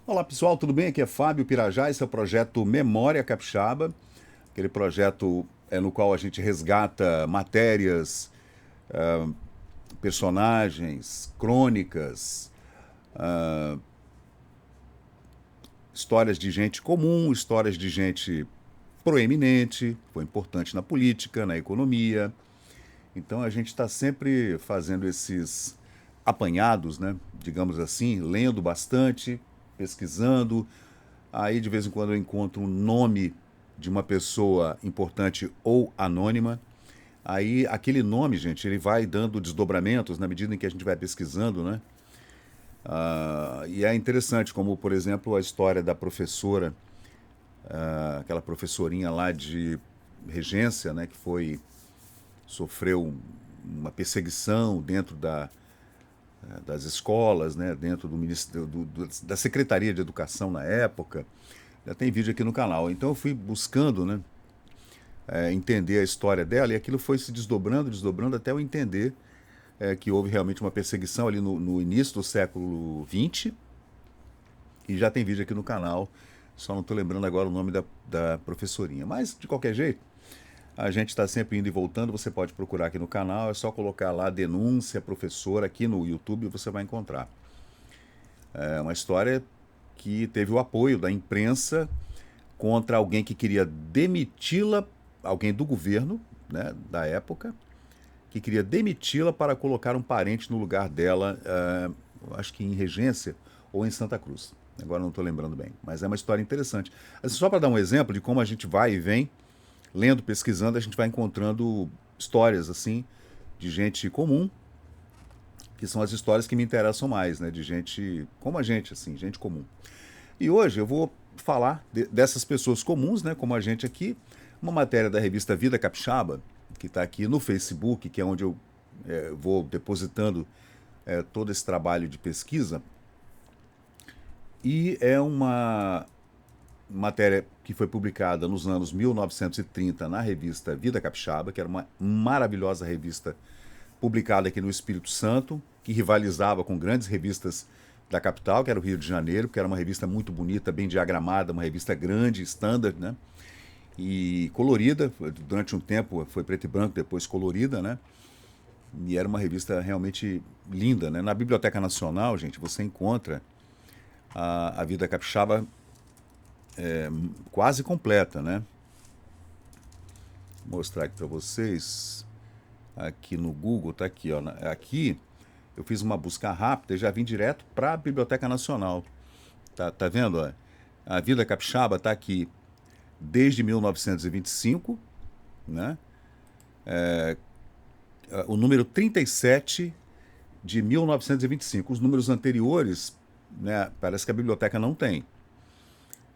Olá pessoal, tudo bem? Aqui é Fábio Pirajá, esse é o projeto Memória Capixaba, aquele projeto no qual a gente resgata matérias, personagens, crônicas, histórias de gente comum, histórias de gente proeminente, foi importante na política, na economia. Então a gente está sempre fazendo esses apanhados, né? Digamos assim, lendo bastante, pesquisando. Aí de vez em quando eu encontro um nome de uma pessoa importante ou anônima. Aí aquele nome, gente, ele vai dando desdobramentos na medida em que a gente vai pesquisando, né? E é interessante, como por exemplo a história da professora, aquela professorinha lá de regência, né, que sofreu uma perseguição dentro das escolas, né, dentro do ministério, da Secretaria de Educação na época. Já tem vídeo aqui no canal. Então eu fui buscando, né, entender a história dela e aquilo foi se desdobrando, desdobrando até eu entender que houve realmente uma perseguição ali no início do século XX e já tem vídeo aqui no canal. Só não estou lembrando agora o nome da professorinha. Mas, de qualquer jeito, a gente está sempre indo e voltando. Você pode procurar aqui no canal. É só colocar lá denúncia professora aqui no YouTube e você vai encontrar. É uma história que teve o apoio da imprensa contra alguém que queria demiti-la, alguém do governo, né, da época, que queria demiti-la para colocar um parente no lugar dela, acho que em Regência ou em Santa Cruz. Agora não estou lembrando bem, mas é uma história interessante. Só para dar um exemplo de como a gente vai e vem, lendo, pesquisando, a gente vai encontrando histórias assim de gente comum, que são as histórias que me interessam mais, né, de gente como a gente, assim, gente comum. E hoje eu vou falar dessas pessoas comuns, né, como a gente aqui, uma matéria da revista Vida Capixaba, que está aqui no Facebook, que é onde eu vou depositando todo esse trabalho de pesquisa. E é uma matéria que foi publicada nos anos 1930 na revista Vida Capixaba, que era uma maravilhosa revista publicada aqui no Espírito Santo, que rivalizava com grandes revistas da capital, que era o Rio de Janeiro, que era uma revista muito bonita, bem diagramada, uma revista grande, standard, né? E colorida, durante um tempo foi preto e branco, depois colorida, né? E era uma revista realmente linda, né? Na Biblioteca Nacional, gente, você encontra a Vida Capixaba quase completa, né? Vou mostrar aqui para vocês, aqui no Google, tá aqui, ó. Aqui eu fiz uma busca rápida e já vim direto para a Biblioteca Nacional. Tá vendo? Ó? A Vida Capixaba tá aqui desde 1925, né? O número 37 de 1925. Os números anteriores, né, parece que a biblioteca não tem.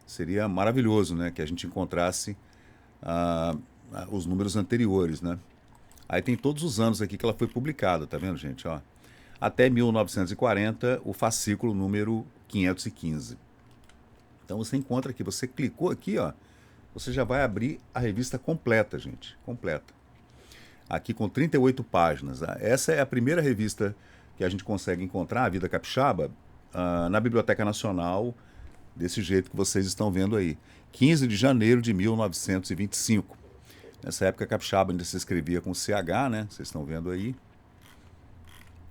Seria maravilhoso, né, que a gente encontrasse os números anteriores, né? Aí tem todos os anos aqui que ela foi publicada, tá vendo, gente? Ó, até 1940, o fascículo número 515. Então você encontra aqui, você clicou aqui, ó, você já vai abrir a revista completa, gente, completa. Aqui com 38 páginas. Essa é a primeira revista que a gente consegue encontrar, a Vida Capixaba, na Biblioteca Nacional, desse jeito que vocês estão vendo aí. 15 de janeiro de 1925. Nessa época, Capixaba ainda se escrevia com CH, né? Vocês estão vendo aí.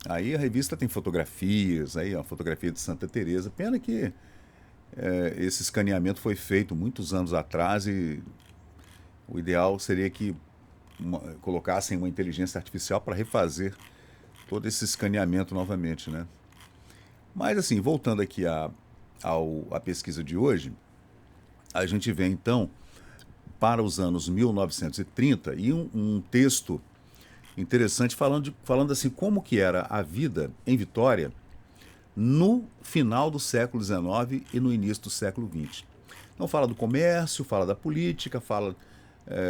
Aí a revista tem fotografias, aí ó, fotografia de Santa Teresa. Pena que esse escaneamento foi feito muitos anos atrás e o ideal seria que colocassem uma inteligência artificial para refazer todo esse escaneamento novamente, né? Mas assim, voltando aqui à pesquisa de hoje, a gente vem então para os anos 1930 e um texto interessante falando assim como que era a vida em Vitória no final do século XIX e no início do século XX. Então fala do comércio, fala da política, fala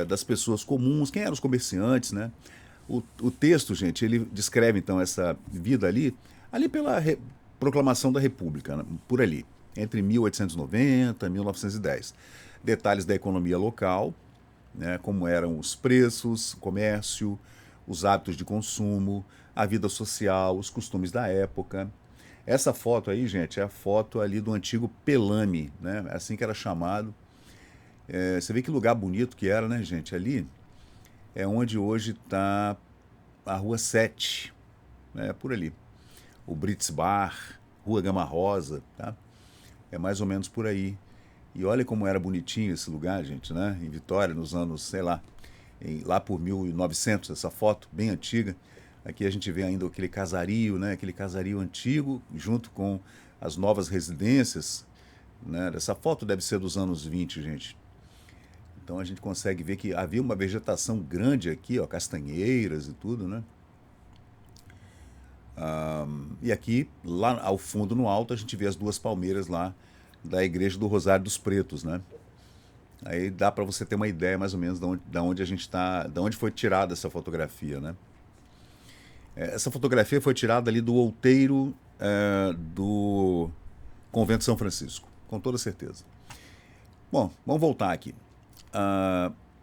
das pessoas comuns, quem eram os comerciantes, né? O texto, gente, ele descreve então essa vida ali pela proclamação da República, né? Por ali, entre 1890 e 1910. Detalhes da economia local, né? Como eram os preços, o comércio, os hábitos de consumo, a vida social, os costumes da época. Essa foto aí, gente, é a foto ali do antigo Pelame, né? É assim que era chamado. Você vê que lugar bonito que era, né, gente? Ali é onde hoje está a Rua 7, né? Por ali. O Brits Bar, Rua Gama Rosa, tá? É mais ou menos por aí. E olha como era bonitinho esse lugar, gente, né? Em Vitória, nos anos, sei lá, lá por 1900, essa foto bem antiga. Aqui a gente vê ainda aquele casario, né? Aquele casario antigo, junto com as novas residências, né? Essa foto deve ser dos anos 20, gente. Então a gente consegue ver que havia uma vegetação grande aqui, ó, castanheiras e tudo, né? E aqui, lá ao fundo, no alto, a gente vê as duas palmeiras lá da Igreja do Rosário dos Pretos, né? Aí dá para você ter uma ideia mais ou menos de onde a gente está, de onde foi tirada essa fotografia, né? Essa fotografia foi tirada ali do outeiro do Convento de São Francisco, com toda certeza. Bom, vamos voltar aqui.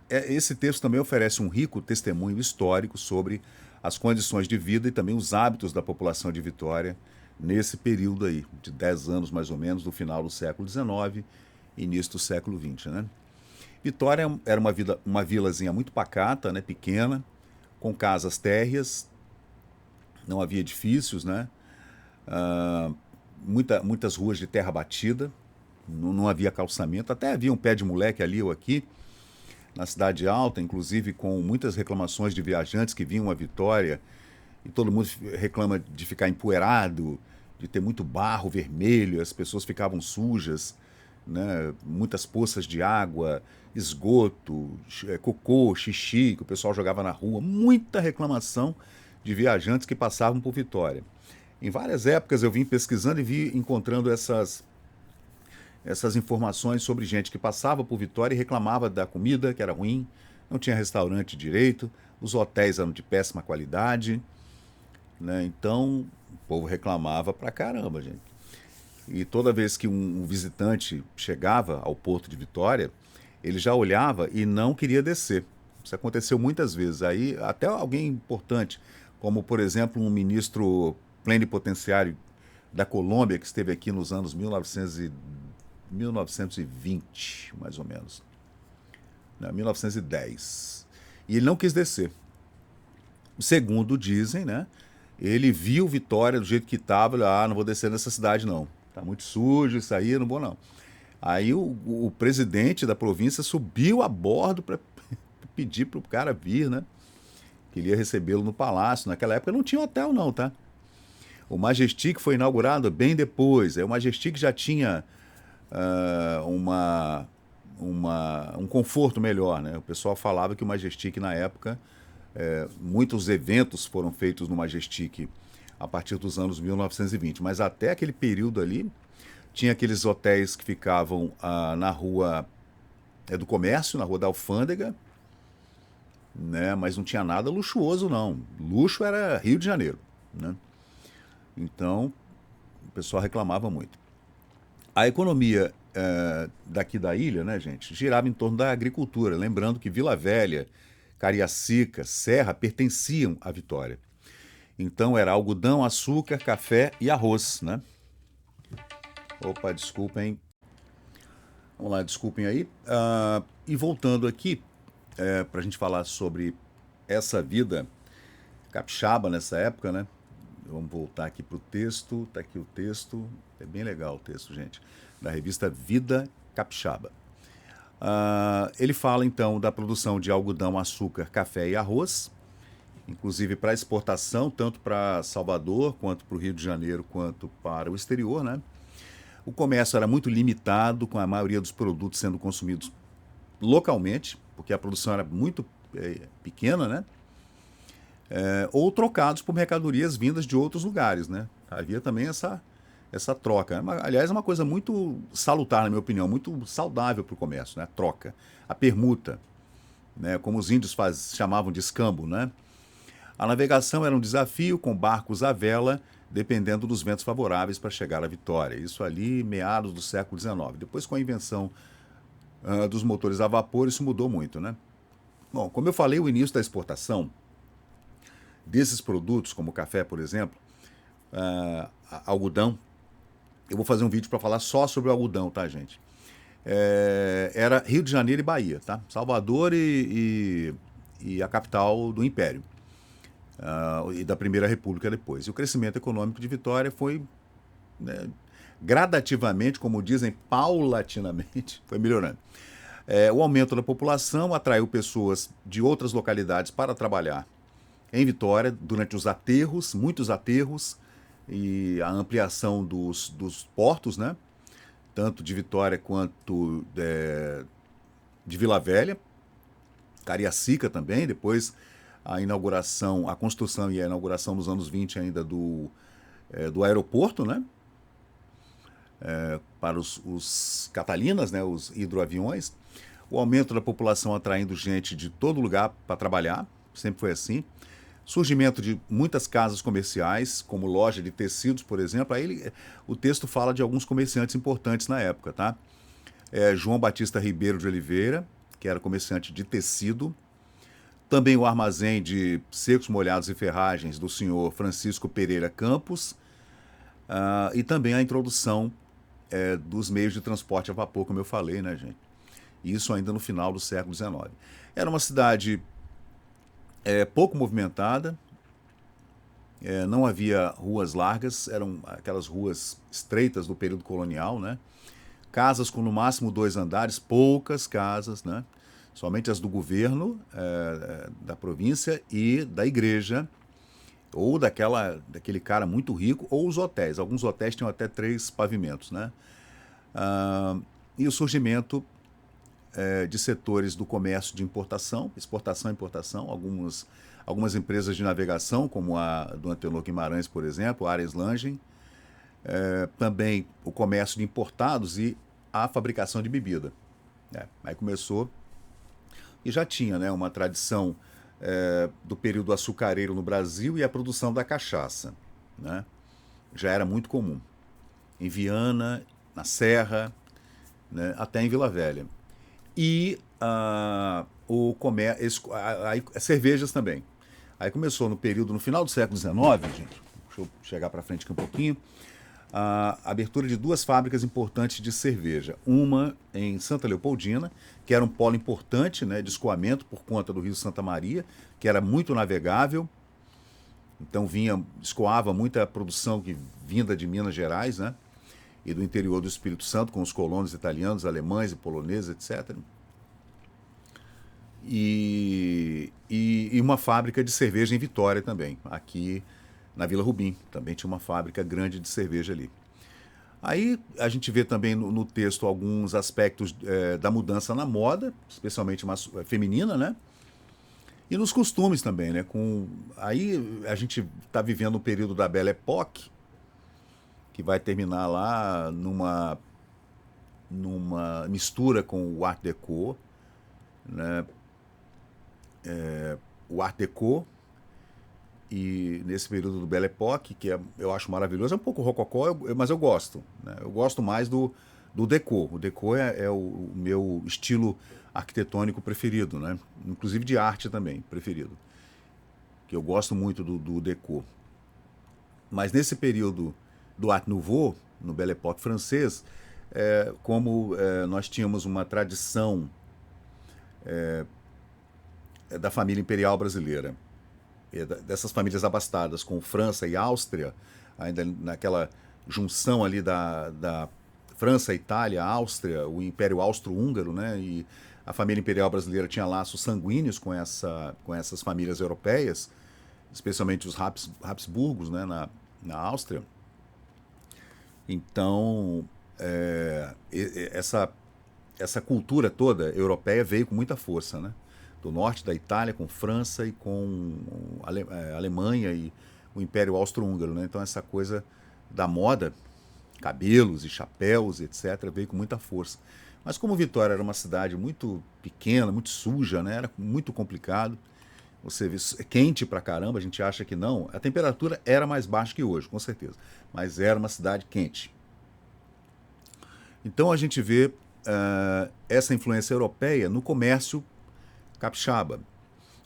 Esse texto também oferece um rico testemunho histórico sobre as condições de vida e também os hábitos da população de Vitória nesse período aí, de 10 anos mais ou menos, do final do século XIX e início do século XX, né? Vitória era uma vilazinha muito pacata, né, pequena, com casas térreas, não havia edifícios, né? Muitas ruas de terra batida, não havia calçamento, até havia um pé de moleque ali ou aqui, na Cidade Alta, inclusive com muitas reclamações de viajantes que vinham a Vitória, e todo mundo reclama de ficar empoeirado, de ter muito barro vermelho, as pessoas ficavam sujas, né? Muitas poças de água, esgoto, cocô, xixi, que o pessoal jogava na rua, muita reclamação de viajantes que passavam por Vitória. Em várias épocas eu vim pesquisando e vi encontrando essas informações sobre gente que passava por Vitória e reclamava da comida, que era ruim, não tinha restaurante direito, os hotéis eram de péssima qualidade, né? Então o povo reclamava pra caramba, gente. E toda vez que um visitante chegava ao Porto de Vitória, ele já olhava e não queria descer. Isso aconteceu muitas vezes. Aí até alguém importante, como por exemplo um ministro plenipotenciário da Colômbia que esteve aqui nos anos 1920, mais ou menos, né? 1910. E ele não quis descer. Segundo dizem, né? Ele viu Vitória do jeito que estava, não vou descer nessa cidade não. Tá muito sujo isso aí, não vou não. Aí o presidente da província subiu a bordo para pedir para o cara vir, né? Que ele ia recebê-lo no palácio. Naquela época não tinha hotel não, tá? O Majestic foi inaugurado bem depois. Aí o Majestic já tinha um conforto melhor, né? O pessoal falava que o Majestic na época, muitos eventos foram feitos no Majestic a partir dos anos 1920, mas até aquele período ali tinha aqueles hotéis que ficavam na rua do Comércio, na rua da Alfândega, né? Mas não tinha nada luxuoso não. Luxo era Rio de Janeiro, né? Então o pessoal reclamava muito. A economia daqui da ilha, né, gente, girava em torno da agricultura. Lembrando que Vila Velha, Cariacica, Serra pertenciam à Vitória. Então era algodão, açúcar, café e arroz, né? Opa, desculpem. Vamos lá, desculpem aí. E voltando aqui, para a gente falar sobre essa vida capixaba nessa época, né? Vamos voltar aqui para o texto. Está aqui o texto. É bem legal o texto, gente. Da revista Vida Capixaba. Ele fala então da produção de algodão, açúcar, café e arroz, inclusive para exportação, tanto para Salvador, quanto para o Rio de Janeiro, quanto para o exterior, né? O comércio era muito limitado, com a maioria dos produtos sendo consumidos localmente, porque a produção era muito pequena, né? Ou trocados por mercadorias vindas de outros lugares, né? Havia também essa troca. Aliás, é uma coisa muito salutar, na minha opinião, muito saudável para o comércio, né? A troca, a permuta, né? Como os índios chamavam de escambo, né? A navegação era um desafio, com barcos à vela, dependendo dos ventos favoráveis para chegar à Vitória. Isso ali, meados do século XIX. Depois, com a invenção dos motores a vapor, isso mudou muito, né? Bom, como eu falei, o início da exportação desses produtos, como o café, por exemplo, algodão. Eu vou fazer um vídeo para falar só sobre o algodão, tá, gente? Era Rio de Janeiro e Bahia, tá? Salvador e a capital do Império. E da Primeira República depois. E o crescimento econômico de Vitória foi, né, gradativamente, como dizem, paulatinamente, foi melhorando. O aumento da população atraiu pessoas de outras localidades para trabalhar em Vitória durante os aterros, muitos aterros, e a ampliação dos portos, né? Tanto de Vitória quanto de Vila Velha, Cariacica também, depois a inauguração, a construção e a inauguração nos anos 20 ainda do aeroporto, né? Para os Catalinas, né? Os hidroaviões. O aumento da população atraindo gente de todo lugar para trabalhar, sempre foi assim. Surgimento de muitas casas comerciais, como loja de tecidos, por exemplo. Aí o texto fala de alguns comerciantes importantes na época, tá? João Batista Ribeiro de Oliveira, que era comerciante de tecido. Também o armazém de secos, molhados e ferragens do senhor Francisco Pereira Campos. E também a introdução dos meios de transporte a vapor, como eu falei, né, gente? Isso ainda no final do século XIX. Era uma cidade pouco movimentada, não havia ruas largas, eram aquelas ruas estreitas do período colonial, né? Casas com no máximo 2 andares, poucas casas, né? Somente as do governo da província e da igreja, ou daquele cara muito rico, ou os hotéis. Alguns hotéis tinham até 3 pavimentos, né? E o surgimento de setores do comércio de importação, exportação e importação, algumas empresas de navegação, como a do Antenor Guimarães, por exemplo, a Ares Langen, também o comércio de importados e a fabricação de bebida. Aí começou, e já tinha, né, uma tradição do período açucareiro no Brasil e a produção da cachaça, né? Já era muito comum. Em Viana, na Serra, né, até em Vila Velha. E cervejas também. Aí começou no final do século XIX, gente, deixa eu chegar para frente aqui um pouquinho, a abertura de 2 fábricas importantes de cerveja. Uma em Santa Leopoldina, que era um polo importante, né, de escoamento por conta do Rio Santa Maria, que era muito navegável. Então escoava muita produção vinda de Minas Gerais, né? E do interior do Espírito Santo, com os colonos italianos, alemães e poloneses, etc. E uma fábrica de cerveja em Vitória também, aqui na Vila Rubim. Também tinha uma fábrica grande de cerveja ali. Aí a gente vê também no texto alguns aspectos da mudança na moda, especialmente feminina, né? E nos costumes também, né? Aí a gente está vivendo o período da Belle Époque, que vai terminar lá numa mistura com o Art Deco, né? O Art Deco, e nesse período do Belle Époque, que eu acho maravilhoso, é um pouco rococó, mas eu gosto, né? Eu gosto mais do Deco. O Deco é o meu estilo arquitetônico preferido, né? Inclusive de arte também, preferido. Que eu gosto muito do Deco. Mas nesse período do Art Nouveau, no Belle Époque francês, como nós tínhamos uma tradição da família imperial brasileira, dessas famílias abastadas com França e Áustria, ainda naquela junção ali da França, Itália, Áustria, o Império Austro-Húngaro, né? E a família imperial brasileira tinha laços sanguíneos com essas famílias europeias, especialmente os Habsburgos, né? Na Áustria. Então, essa cultura toda europeia veio com muita força, né? Do norte da Itália, com França e com Alemanha e o Império Austro-Húngaro, né? Então essa coisa da moda, cabelos e chapéus, etc., veio com muita força. Mas como Vitória era uma cidade muito pequena, muito suja, né? Era muito complicado. Você vê, quente pra caramba, a gente acha que não. A temperatura era mais baixa que hoje, com certeza. Mas era uma cidade quente. Então a gente vê essa influência europeia no comércio capixaba.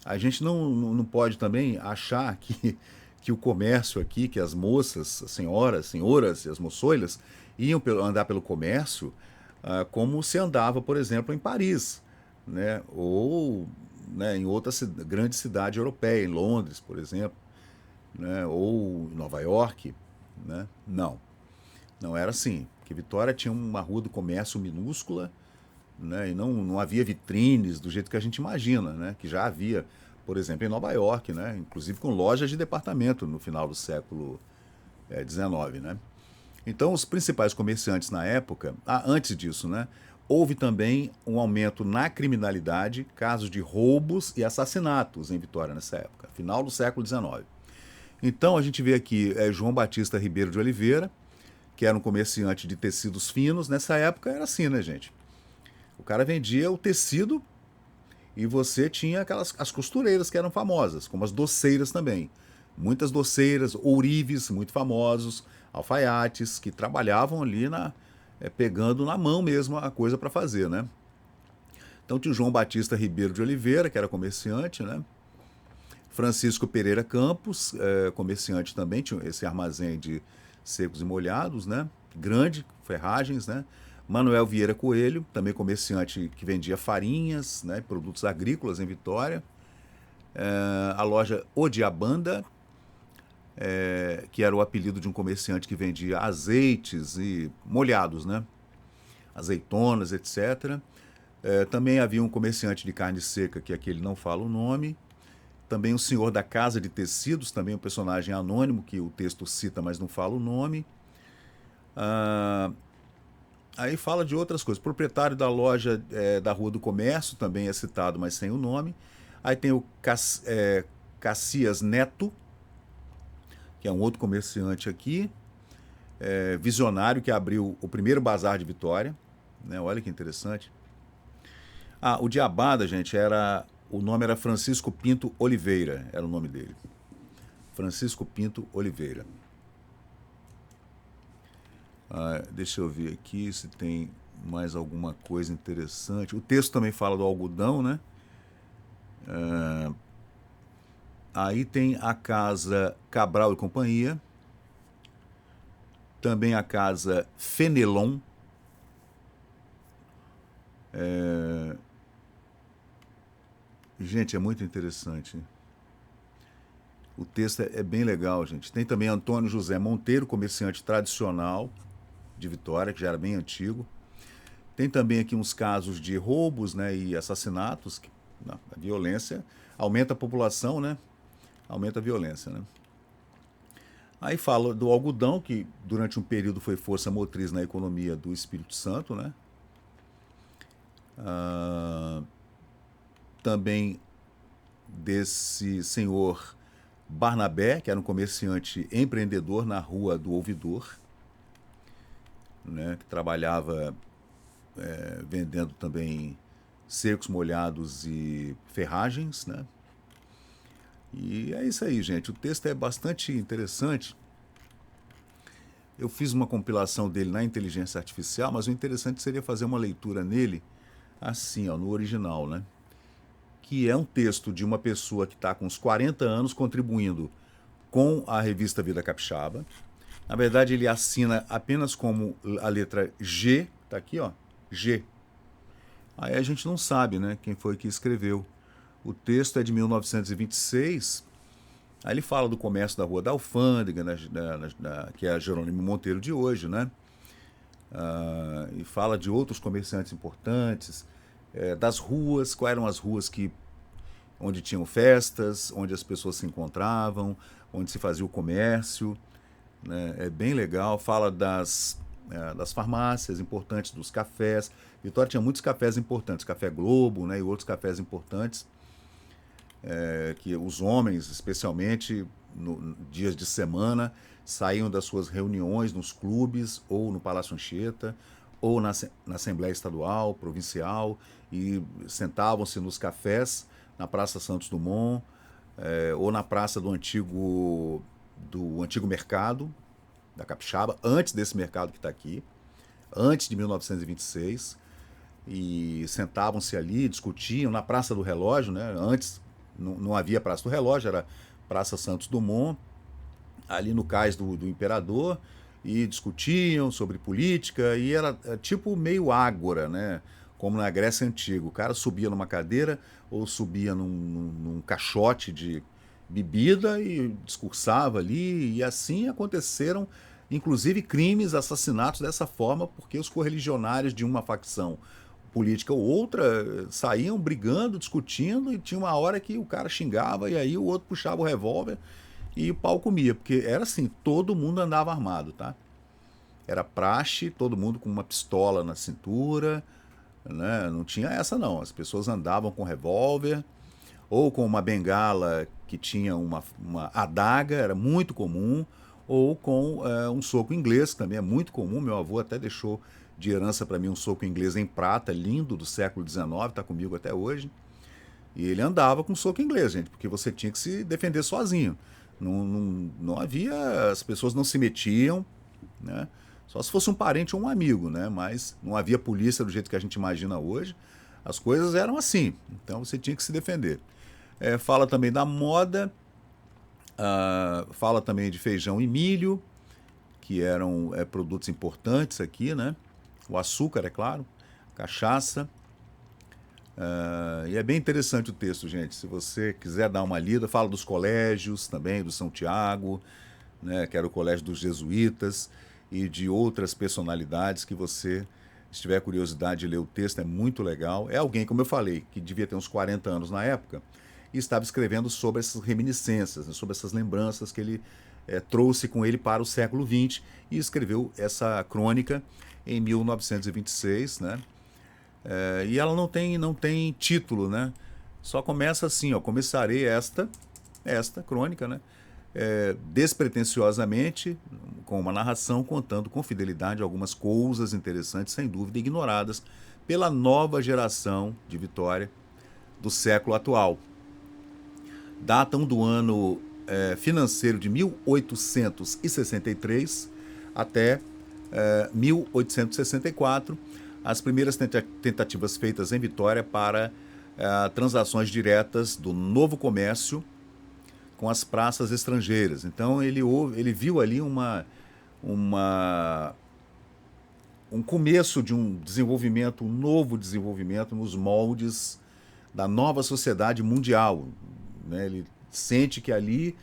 A gente não pode também achar que que o comércio aqui, que as moças, as senhoras e as moçoilas iam andar pelo comércio como se andava, por exemplo, em Paris, né? Ou, né, em outra grande cidade europeia, em Londres, por exemplo, né? Ou em Nova York, né? Não era assim. Porque Vitória tinha uma rua do comércio minúscula, né? E não havia vitrines do jeito que a gente imagina, né? Que já havia, por exemplo, em Nova York, né? Inclusive com lojas de departamento no final do século XIX, né? Então, os principais comerciantes na época, antes disso, né? Houve também um aumento na criminalidade, casos de roubos e assassinatos em Vitória nessa época, final do século XIX. Então, a gente vê aqui João Batista Ribeiro de Oliveira, que era um comerciante de tecidos finos. Nessa época era assim, né, gente? O cara vendia o tecido e você tinha as costureiras que eram famosas, como as doceiras também. Muitas doceiras, ourives muito famosos, alfaiates, que trabalhavam ali pegando na mão mesmo a coisa para fazer, né? Então tinha o João Batista Ribeiro de Oliveira, que era comerciante, né? Francisco Pereira Campos, comerciante também, tinha esse armazém de secos e molhados, né? Grande, ferragens, né? Manuel Vieira Coelho, também comerciante que vendia farinhas, né? Produtos agrícolas em Vitória. A loja Odiabanda, que era o apelido de um comerciante que vendia azeites e molhados, né? Azeitonas, etc. Também havia um comerciante de carne seca, que aqui ele não fala o nome. Também o senhor da Casa de Tecidos, também um personagem anônimo, que o texto cita, mas não fala o nome. Aí fala de outras coisas. Proprietário da loja da Rua do Comércio, também é citado, mas sem o nome. Aí tem o Cassias Neto, que é um outro comerciante aqui, visionário, que abriu o primeiro bazar de Vitória. Né? Olha que interessante. O Diabada, gente, o nome era Francisco Pinto Oliveira, era o nome dele. Francisco Pinto Oliveira. Deixa eu ver aqui se tem mais alguma coisa interessante. O texto também fala do algodão, né? Aí tem a casa Cabral e Companhia. Também a casa Fenelon. Gente, é muito interessante. O texto é bem legal, gente. Tem também Antônio José Monteiro, comerciante tradicional de Vitória, que já era bem antigo. Tem também aqui uns casos de roubos, né, e assassinatos. A violência aumenta a população, né? Aumenta a violência, né? Aí fala do algodão, que durante um período foi força motriz na economia do Espírito Santo, né? Também desse senhor Barnabé, que era um comerciante empreendedor na Rua do Ouvidor, né, que trabalhava vendendo também secos molhados e ferragens, né? E é isso aí, gente. O texto é bastante interessante. Eu fiz uma compilação dele na inteligência artificial, mas o interessante seria fazer uma leitura nele assim, ó, no original, né? Que é um texto de uma pessoa que está com uns 40 anos contribuindo com a revista Vida Capixaba. Na verdade, ele assina apenas como a letra G, tá aqui, ó, G. Aí a gente não sabe, né, quem foi que escreveu. O texto é de 1926. Aí ele fala do comércio da Rua da Alfândega, que é a Jerônimo Monteiro de hoje, né? E fala de outros comerciantes importantes, das ruas, quais eram as ruas onde tinham festas, onde as pessoas se encontravam, onde se fazia o comércio, né? É bem legal. Fala das farmácias importantes, dos cafés. Vitória tinha muitos cafés importantes, Café Globo, né, e outros cafés importantes, que os homens, especialmente dias de semana, saíam das suas reuniões nos clubes ou no Palácio Anchieta ou na Assembleia Estadual, Provincial, e sentavam-se nos cafés na Praça Santos Dumont, ou na praça do antigo mercado da Capixaba, antes desse mercado que está aqui, antes de 1926, e sentavam-se ali, discutiam na Praça do Relógio, né? Antes não havia Praça do Relógio, era Praça Santos Dumont, ali no cais do imperador e discutiam sobre política e era tipo meio ágora, né? Como na Grécia Antiga. O cara subia numa cadeira ou subia num caixote de bebida e discursava ali e assim aconteceram inclusive crimes, assassinatos dessa forma porque os correligionários de uma facção política ou outra saíam brigando, discutindo e tinha uma hora que o cara xingava e aí o outro puxava o revólver e o pau comia, porque era assim, todo mundo andava armado, tá? Era praxe, todo mundo com uma pistola na cintura, né? Não tinha essa não, as pessoas andavam com revólver ou com uma bengala que tinha uma adaga, era muito comum, ou com um soco inglês, que também é muito comum, meu avô até deixou de herança para mim um soco inglês em prata, lindo, do século XIX, está comigo até hoje. E ele andava com soco inglês, gente, porque você tinha que se defender sozinho. Não havia, as pessoas não se metiam, né? Só se fosse um parente ou um amigo, né? Mas não havia polícia do jeito que a gente imagina hoje. As coisas eram assim, então você tinha que se defender. Fala também da moda, fala também de feijão e milho, que eram produtos importantes aqui, né? O açúcar, é claro, cachaça. E é bem interessante o texto, gente. Se você quiser dar uma lida, fala dos colégios também, do São Tiago, né, que era o colégio dos jesuítas, e de outras personalidades que você, se tiver curiosidade de ler o texto, é muito legal. É alguém, como eu falei, que devia ter uns 40 anos na época, e estava escrevendo sobre essas reminiscências, né, sobre essas lembranças que ele trouxe com ele para o século XX e escreveu essa crônica em 1926, né? E ela não tem título, né? Só começa assim, ó, começarei esta crônica, né? Despretensiosamente, com uma narração contando com fidelidade algumas coisas interessantes, sem dúvida ignoradas pela nova geração de Vitória do século atual. Datam do ano financeiro de 1863 até 1864, as primeiras tentativas feitas em Vitória para transações diretas do novo comércio com as praças estrangeiras. Então ele viu ali um começo de um desenvolvimento, um novo desenvolvimento nos moldes da nova sociedade mundial, né? Ele sente que ali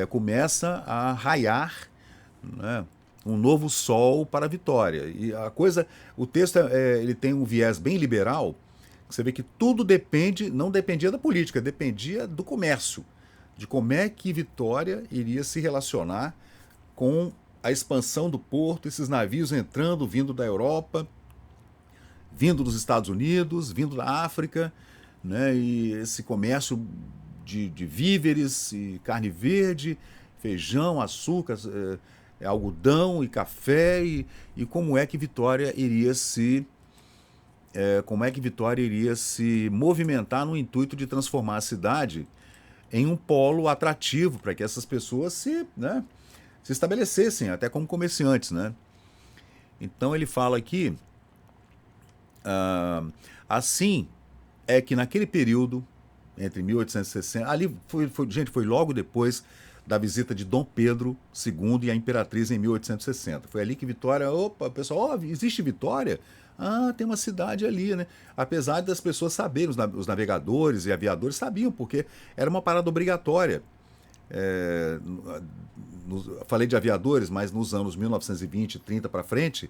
começa a raiar, né, um novo sol para a Vitória. E a coisa, o texto ele tem um viés bem liberal, que você vê que tudo não dependia da política, dependia do comércio, de como é que Vitória iria se relacionar com a expansão do porto, esses navios entrando, vindo da Europa, vindo dos Estados Unidos, vindo da África, né, e esse comércio de víveres e carne verde, feijão, açúcar, algodão e café e como é que Vitória iria se movimentar no intuito de transformar a cidade em um polo atrativo para que essas pessoas se estabelecessem até como comerciantes, né? Então ele fala aqui, assim é que naquele período entre 1860, ali foi logo depois da visita de Dom Pedro II e a Imperatriz em 1860. Foi ali que Vitória, opa, pessoal, existe Vitória? Ah, tem uma cidade ali, né? Apesar das pessoas saberem, os navegadores e aviadores sabiam, porque era uma parada obrigatória. Falei de aviadores, mas nos anos 1920, 30 para frente,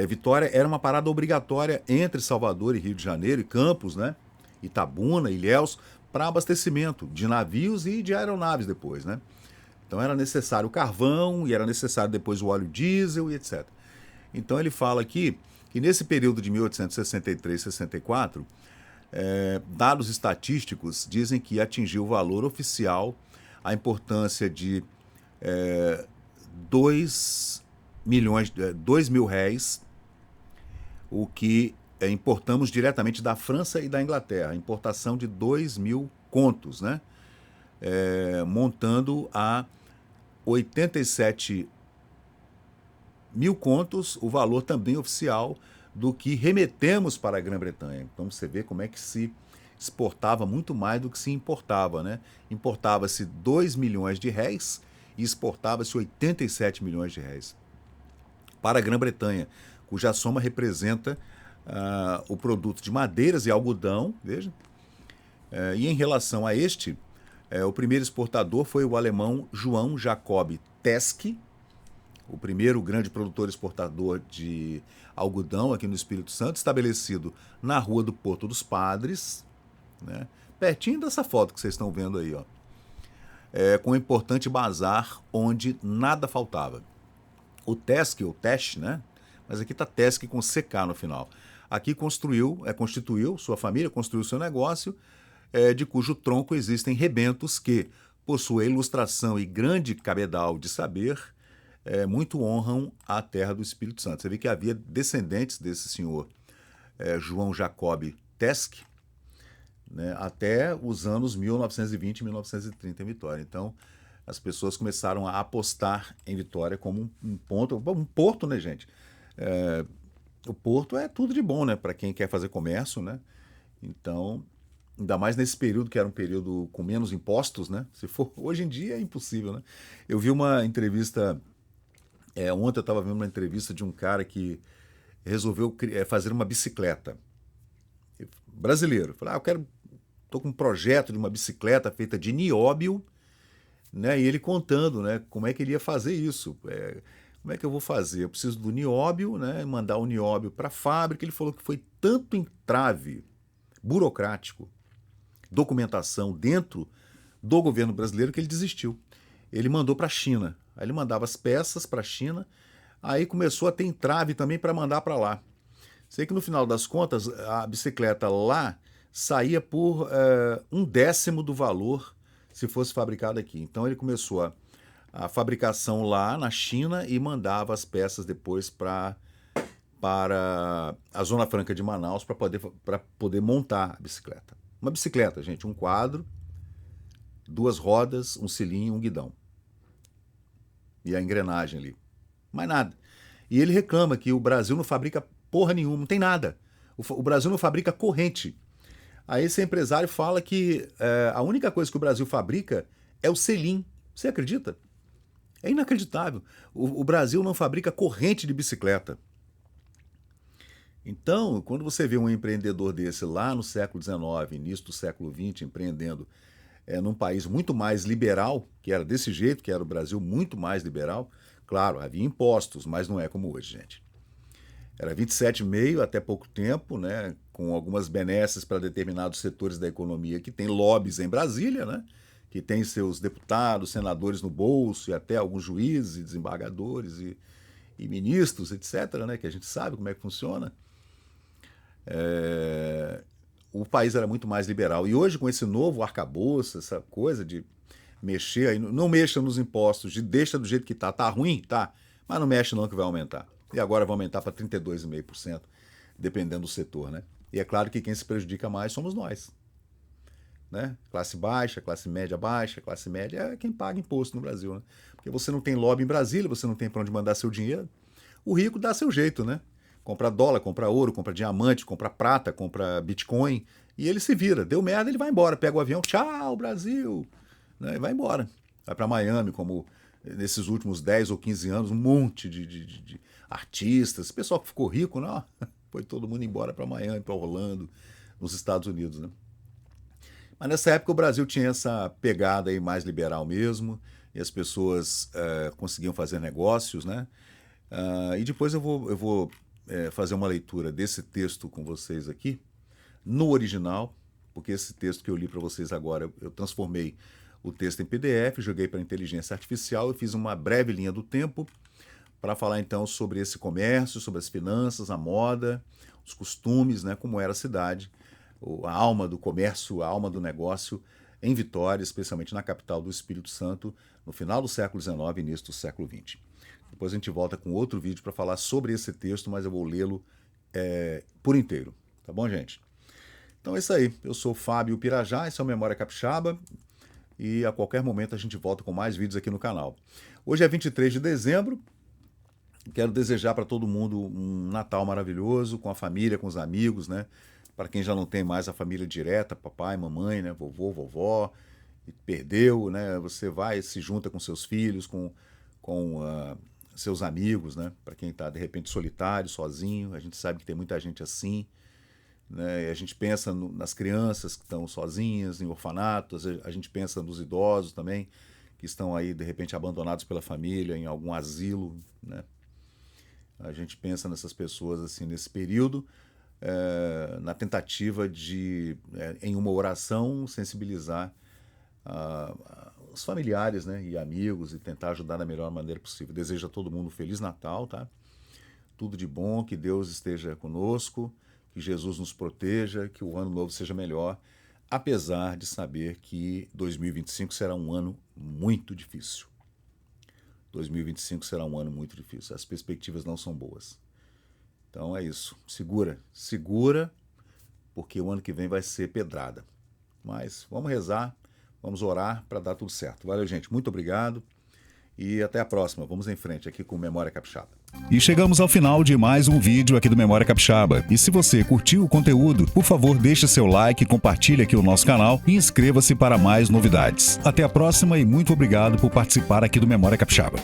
Vitória era uma parada obrigatória entre Salvador e Rio de Janeiro, e Campos, né? Itabuna, Ilhéus, para abastecimento de navios e de aeronaves depois, né? Então era necessário o carvão e era necessário depois o óleo diesel e etc. Então ele fala aqui que nesse período de 1863 e 64, dados estatísticos dizem que atingiu o valor oficial a importância de 2 mil réis, o que importamos diretamente da França e da Inglaterra, a importação de 2 mil contos, né? Montando a 87 mil contos, o valor também oficial do que remetemos para a Grã-Bretanha. Então você vê como é que se exportava muito mais do que se importava, né? Importava-se 2 milhões de réis e exportava-se 87 milhões de réis para a Grã-Bretanha, cuja soma representa o produto de madeiras e algodão, veja. E em relação a este, o primeiro exportador foi o alemão João Jacob Teschi, o primeiro grande produtor exportador de algodão aqui no Espírito Santo, estabelecido na Rua do Porto dos Padres, né? Pertinho dessa foto que vocês estão vendo aí, ó. Com um importante bazar onde nada faltava. O Tesc, ou Tesch, né? Mas aqui está Tesc com CK no final. Aqui constituiu, sua família construiu seu negócio, de cujo tronco existem rebentos que, por sua ilustração e grande cabedal de saber, muito honram a terra do Espírito Santo. Você vê que havia descendentes desse senhor João Jacob Tesc, né, até os anos 1920 e 1930 em Vitória. Então, as pessoas começaram a apostar em Vitória como um porto, né, gente? O porto é tudo de bom, né, para quem quer fazer comércio, né? Então, ainda mais nesse período que era um período com menos impostos, né? Se for hoje em dia é impossível, né? Eu vi uma entrevista ontem eu estava vendo uma entrevista de um cara que resolveu fazer uma bicicleta brasileiro. Falei, estou com um projeto de uma bicicleta feita de nióbio, né? E ele contando, né, como é que ele ia fazer isso. Como é que eu vou fazer? Eu preciso do nióbio, né? Mandar o nióbio para a fábrica. Ele falou que foi tanto entrave burocrático, documentação dentro do governo brasileiro que ele desistiu. Ele mandou para a China. Aí ele mandava as peças para a China, aí começou a ter entrave também para mandar para lá. Sei que no final das contas, a bicicleta lá saía por 1/10 do valor se fosse fabricada aqui. Então ele começou a fabricação lá na China e mandava as peças depois para a Zona Franca de Manaus para poder montar a bicicleta. Uma bicicleta, gente, um quadro, 2 rodas, um cilinho, um guidão. E a engrenagem ali. Mais nada. E ele reclama que o Brasil não fabrica porra nenhuma, não tem nada. O Brasil não fabrica corrente. Aí esse empresário fala que a única coisa que o Brasil fabrica é o selim. Você acredita? É inacreditável. O Brasil não fabrica corrente de bicicleta. Então, quando você vê um empreendedor desse lá no século XIX, início do século XX, empreendendo num país muito mais liberal, que era desse jeito, que era o Brasil muito mais liberal, claro, havia impostos, mas não é como hoje, gente. Era 27,5 até pouco tempo, né, com algumas benesses para determinados setores da economia que tem lobbies em Brasília, né, que tem seus deputados, senadores no bolso e até alguns juízes e desembargadores e ministros, etc., né, que a gente sabe como é que funciona. O país era muito mais liberal. E hoje, com esse novo arcabouço, essa coisa de mexer, aí não mexa nos impostos, deixa do jeito que tá ruim, tá, mas não mexe não que vai aumentar. E agora vai aumentar para 32,5%, dependendo do setor, né? E é claro que quem se prejudica mais somos nós, né? Classe baixa, classe média baixa, classe média é quem paga imposto no Brasil, né? Porque você não tem lobby em Brasília, você não tem para onde mandar seu dinheiro. O rico dá seu jeito, né? Compra dólar, compra ouro, compra diamante, compra prata, compra Bitcoin, e ele se vira. Deu merda, ele vai embora, pega o avião, tchau, Brasil, né? E vai embora. Vai para Miami, como nesses últimos 10 ou 15 anos, um monte de artistas, esse pessoal que ficou rico, né? Foi todo mundo embora para Miami, para Orlando, nos Estados Unidos, né? Mas nessa época o Brasil tinha essa pegada aí mais liberal mesmo, e as pessoas conseguiam fazer negócios, né? E depois eu vou fazer uma leitura desse texto com vocês aqui, no original, porque esse texto que eu li para vocês agora, eu transformei o texto em PDF, joguei para a inteligência artificial e fiz uma breve linha do tempo para falar então sobre esse comércio, sobre as finanças, a moda, os costumes, né, como era a cidade, a alma do comércio, a alma do negócio em Vitória, especialmente na capital do Espírito Santo, no final do século XIX e início do século XX. Depois a gente volta com outro vídeo para falar sobre esse texto, mas eu vou lê-lo por inteiro. Tá bom, gente? Então é isso aí. Eu sou Fábio Pirajá, esse é o Memória Capixaba, e a qualquer momento a gente volta com mais vídeos aqui no canal. Hoje é 23 de dezembro, quero desejar para todo mundo um Natal maravilhoso, com a família, com os amigos, né? Para quem já não tem mais a família direta, papai, mamãe, né? Vovô, vovó, e perdeu, né? Você vai, se junta com seus filhos, com seus amigos, né? Para quem está de repente solitário, sozinho, a gente sabe que tem muita gente assim, né? E a gente pensa nas crianças que estão sozinhas, em orfanatos, a gente pensa nos idosos também, que estão aí de repente abandonados pela família, em algum asilo, né? A gente pensa nessas pessoas assim nesse período, na tentativa de, em uma oração, sensibilizar os familiares, né, e amigos e tentar ajudar da melhor maneira possível. Desejo a todo mundo um Feliz Natal, tá? Tudo de bom, que Deus esteja conosco, que Jesus nos proteja, que o ano novo seja melhor, apesar de saber que 2025 será um ano muito difícil. 2025 será um ano muito difícil. As perspectivas não são boas. Então é isso. Segura, porque o ano que vem vai ser pedrada. Mas vamos rezar, vamos orar para dar tudo certo. Valeu, gente. Muito obrigado e até a próxima. Vamos em frente aqui com Memória Capixaba. E chegamos ao final de mais um vídeo aqui do Memória Capixaba. E se você curtiu o conteúdo, por favor, deixe seu like, compartilhe aqui o nosso canal e inscreva-se para mais novidades. Até a próxima e muito obrigado por participar aqui do Memória Capixaba.